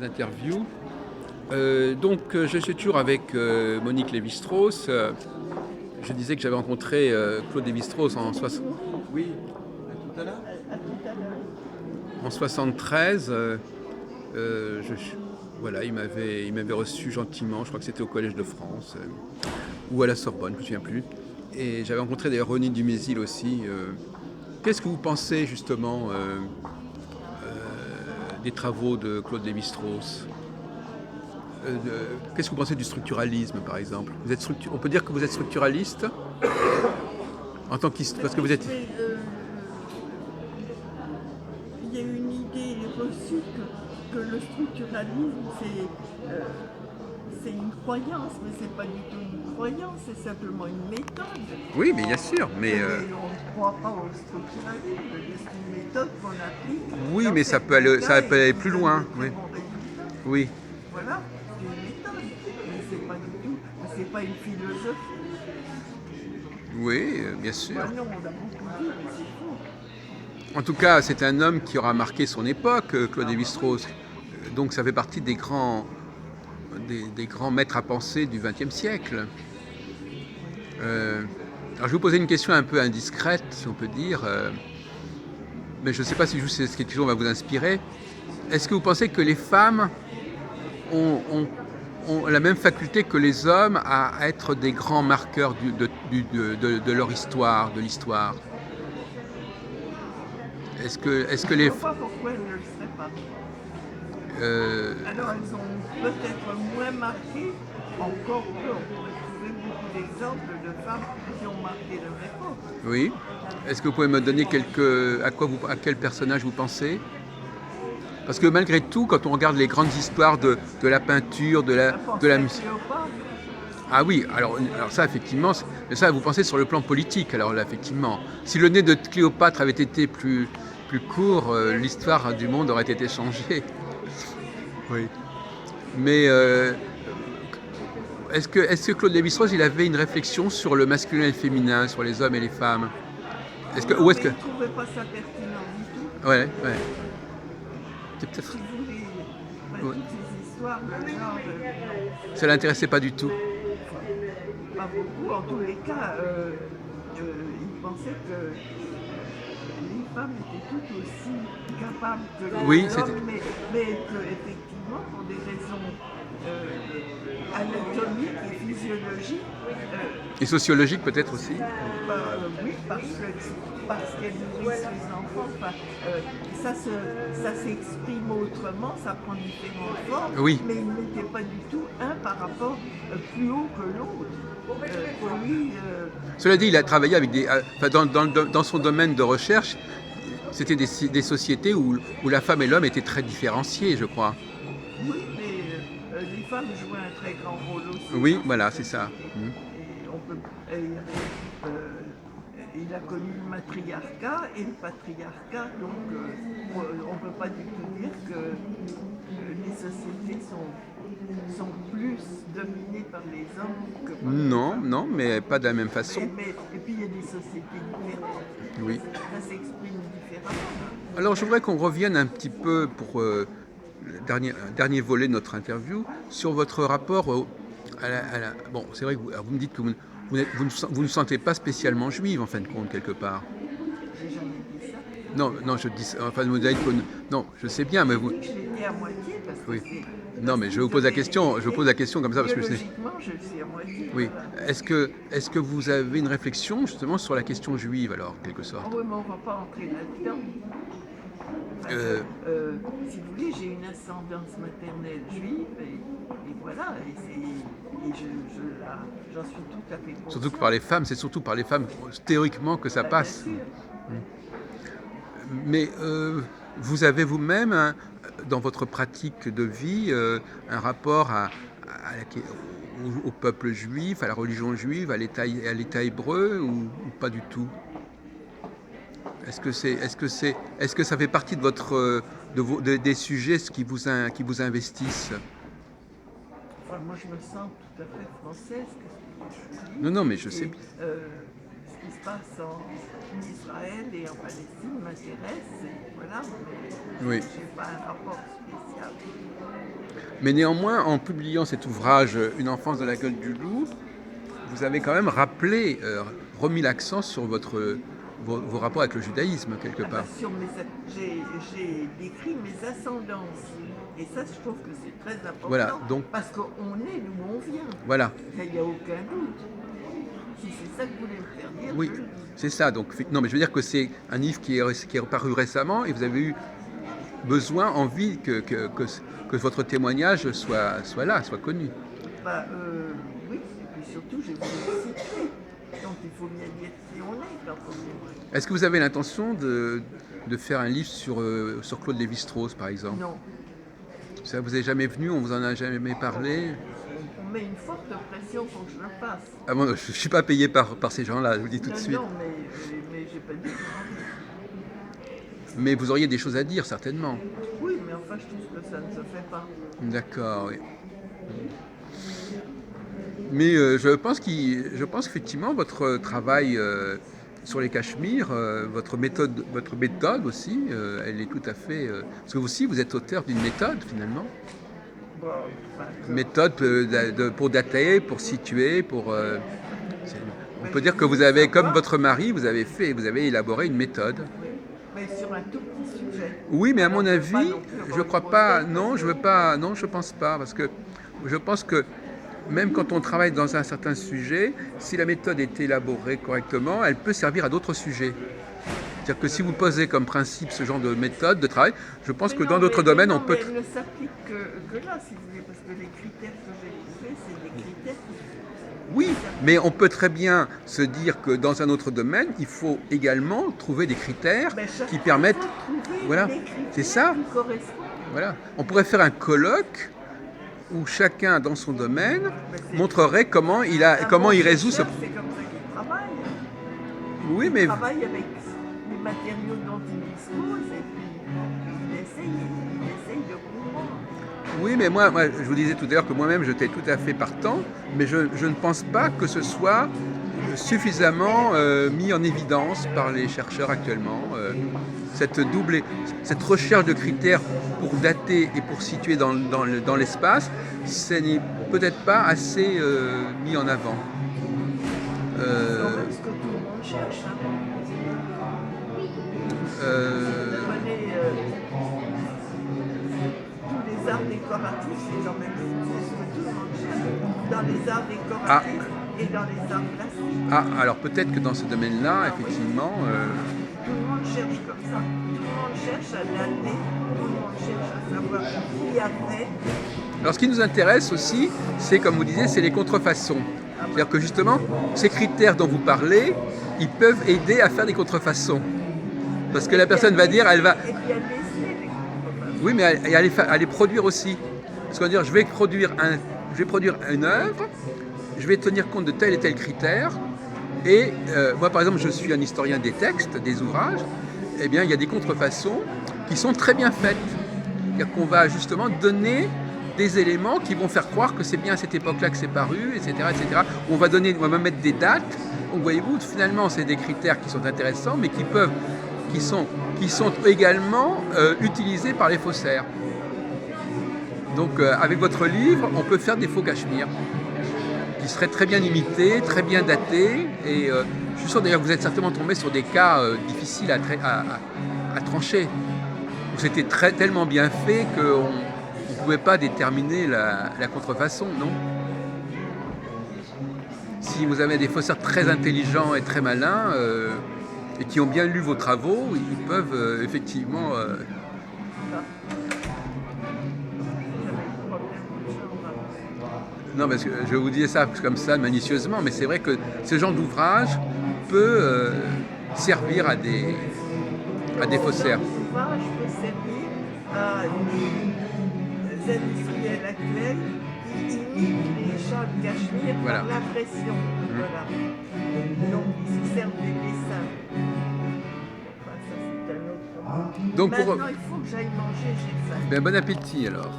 interviews. Je suis toujours avec Monique Lévi-Strauss. Je disais que j'avais rencontré Claude Lévi-Strauss oui, tout à l'heure. En 73. Voilà, il m'avait reçu gentiment, je crois que c'était au Collège de France, ou à la Sorbonne, je ne me souviens plus. Et j'avais rencontré d'ailleurs René Dumézil aussi. Qu'est-ce que vous pensez justement des travaux de Claude Lévi-Strauss? Qu'est-ce que vous pensez du structuralisme, par exemple? On peut dire que vous êtes structuraliste en tant parce que vous êtes... Il y a une idée reçue que le structuralisme, c'est une croyance, mais c'est pas du tout une croyance, c'est simplement une méthode. Oui, mais bien sûr, mais... On ne croit pas au structuralisme, c'est une méthode qu'on applique. Oui, mais ça peut aller plus loin. Oui. Oui. Voilà, c'est une méthode, mais c'est pas du tout, c'est pas une philosophie. Oui, bien sûr. Bah non, on a beaucoup dit, mais c'est faux. En tout cas, c'est un homme qui aura marqué son époque, Claude Lévi-Strauss. Donc ça fait partie des grands maîtres à penser du XXe siècle. Alors je vais vous poser une question un peu indiscrète, si on peut dire, mais je ne sais pas si cette question va vous inspirer. Est-ce que vous pensez que les femmes ont la même faculté que les hommes à être des grands marqueurs de leur histoire, de l'histoire? Est-ce que les... Je ne vois pas pourquoi elles ne le seraient pas. Alors elles ont peut-être moins marqué, encore que on pourrait trouver beaucoup d'exemples de femmes qui ont marqué leur époque. Oui. Est-ce que vous pouvez me donner à quel personnage vous pensez? Parce que malgré tout, quand on regarde les grandes histoires de la peinture, de la musique... Ah oui, alors ça, effectivement, mais ça, vous pensez sur le plan politique, alors là, effectivement. Si le nez de Cléopâtre avait été plus court, l'histoire du monde aurait été changée. Oui. Mais est-ce que Claude Lévi-Strauss, il avait une réflexion sur le masculin et le féminin, sur les hommes et les femmes? Il ne trouvait pas ça pertinent du tout. Ouais. C'est peut-être... Si vous voulez, toutes ces histoires de genre... Ça l'intéressait pas du tout. Pas beaucoup, en tous les cas, il pensait que les femmes étaient tout aussi capables que les hommes, mais qu'effectivement, pour des raisons anatomiques et physiologiques... et sociologiques peut-être aussi. Oui, parce qu'elles nourrissent les enfants. Ça s'exprime autrement, ça prend différentes formes, oui. Mais il n'était pas du tout un par rapport plus haut que l'autre. Pour lui, cela dit, il a travaillé avec dans son domaine de recherche, c'était des sociétés où la femme et l'homme étaient très différenciés, je crois. Oui, mais les femmes jouaient un très grand rôle aussi. Oui, voilà, c'est ça. Il a connu le matriarcat et le patriarcat, donc on ne peut pas du tout dire que les sociétés sont plus dominées par les hommes que par les femmes. Non, mais pas de la même façon. Et puis il y a des sociétés différentes. Oui. Ça s'exprime différemment. Alors je voudrais qu'on revienne un petit peu pour le dernier volet de notre interview sur votre rapport Bon, c'est vrai que vous me dites que vous ne sentez pas spécialement juive en fin de compte quelque part. J'ai jamais dit ça. Non, je dis, enfin, vous avez non, je sais bien, mais vous. Je l'ai dit à moitié parce que oui. Non, mais je vous pose la question. Je pose la question comme ça parce que biologiquement, je le sais à moitié. Oui. Voilà. Est-ce que vous avez une réflexion justement sur la question juive alors, en quelque sorte? Oh oui, mais on ne va pas entrer là-dedans. Si vous voulez, j'ai une ascendance maternelle juive et voilà, j'en suis tout à fait consciente. Surtout que par les femmes, c'est surtout par les femmes théoriquement que ça passe. Mais vous avez vous-même, dans votre pratique de vie, un rapport au peuple juif, à la religion juive, à l'État hébreu ou pas du tout? Est-ce que ça fait partie de des sujets qui vous investissent? Enfin, moi, je me sens tout à fait française. Non, mais je sais bien. Ce qui se passe en Israël et en Palestine m'intéresse, voilà, mais je n'ai pas un rapport spécial. Mais néanmoins, en publiant cet ouvrage Une enfance dans la gueule du loup, vous avez quand même rappelé, remis l'accent sur vos rapports avec le judaïsme, quelque Ah bah, part. j'ai décrit mes ascendances. Et ça, je trouve que c'est très important. Voilà, donc, Parce qu'on est d'où on vient. voilà. Il n'y a aucun doute. Si c'est ça que vous voulez me faire dire, Oui, je le dis. c'est ça. Donc, non, mais je veux dire que c'est un livre qui est paru récemment et vous avez eu besoin, envie que votre témoignage soit là, soit connu. Bah, oui, et puis surtout, j'ai voulu le situer. Donc il faut bien dire qui on est quand on est. Est-ce que vous avez l'intention de faire un livre sur Claude Lévi-Strauss, par exemple? Non, Ça vous est jamais venu, on vous en a jamais parlé? on met une forte pression pour que je le fasse. Ah bon, je ne suis pas payé par ces gens-là, je vous le dis tout de suite. Non, mais j'ai pas dit envie. Mais vous auriez des choses à dire, certainement. Oui, mais enfin, je trouve que ça ne se fait pas. D'accord, oui. Mais je pense qu'effectivement, votre travail sur les Cachemires, votre méthode aussi, elle est tout à fait... parce que vous aussi, vous êtes auteur d'une méthode, finalement. Bon, Méthode pour dater, pour situer, on peut dire que vous je veux avez, comme savoir. votre mari, vous avez élaboré une méthode. Oui, mais sur un tout petit sujet. Oui, mais à Alors, mon je veux pas avis, non plus avoir je une crois grosse pas, tête, non, parce je que- veux pas, non, je pense pas, parce que je pense que même quand on travaille dans un certain sujet, si la méthode est élaborée correctement, elle peut servir à d'autres sujets. C'est-à-dire que si vous posez comme principe ce genre de méthode de travail, je pense que dans d'autres domaines, on peut... Mais elle ne s'applique que là, si vous voulez, parce que les critères que j'ai trouvés, c'est des critères qui Oui, mais on peut très bien se dire que dans un autre domaine, il faut également trouver des critères ben, qui chacun permettent... va trouver Voilà, les critères c'est ça. qui correspondent. Voilà. On pourrait faire un colloque où chacun dans son domaine Ben, c'est- montrerait comment comment il résout ce... chercheur, c'est comme ça qu'il travaille. Oui, Il mais travaille avec les matériaux dont il dispose et puis il essaye de comprendre. oui, mais moi, je vous disais tout à l'heure que moi-même, j'étais tout à fait partant, mais je ne pense pas que ce soit suffisamment mis en évidence par les chercheurs actuellement. Cette recherche de critères pour dater et pour situer dans l'espace, ce n'est peut-être pas assez mis en avant. C'est quand même ce que tout le monde cherche. Hein. Prenez tous les arts décoratifs, c'est quand même ce que tout le monde cherche. Dans les arts décoratifs et dans les arts plastiques. Ah, alors peut-être que dans ce domaine-là, effectivement... Tout le monde cherche comme ça. Tout le monde cherche à dater, tout le monde cherche à savoir qui a fait. Alors ce qui nous intéresse aussi, c'est comme vous disiez, c'est les contrefaçons. C'est-à-dire que justement, ces critères dont vous parlez, ils peuvent aider à faire des contrefaçons. Parce que la personne va dire, elle va... Et puis à laisser les contrefaçons. Oui, mais à les produire aussi. Parce qu'on va dire, je vais produire une œuvre, je vais tenir compte de tel et tel critère. Et moi, par exemple, je suis un historien des textes, des ouvrages. Eh bien, il y a des contrefaçons qui sont très bien faites. C'est-à-dire qu'on va justement donner des éléments qui vont faire croire que c'est bien à cette époque-là que c'est paru, etc., etc. On va même mettre des dates. Donc, voyez-vous, finalement, c'est des critères qui sont intéressants, mais qui sont également utilisés par les faussaires. Donc, avec votre livre, on peut faire des faux cachemires qui seraient très bien imités, très bien datés. Et je suis sûr d'ailleurs que vous êtes certainement tombé sur des cas difficiles à trancher. Où c'était tellement bien fait qu'on ne pouvait pas déterminer la contrefaçon, non? Si vous avez des faussaires très intelligents et très malins, et qui ont bien lu vos travaux, ils peuvent effectivement... Non, parce que je vous dis ça comme ça, malicieusement, mais c'est vrai que ce genre d'ouvrage peut servir à des faussaires. L'ouvrage peut servir à des industriels actuels qui imitent les chats de Cachemire Voilà. par l'impression. Voilà. Donc ils se servent des dessins. Enfin, ça c'est un autre. Donc Maintenant, il faut que j'aille manger, j'ai faim. bon appétit alors.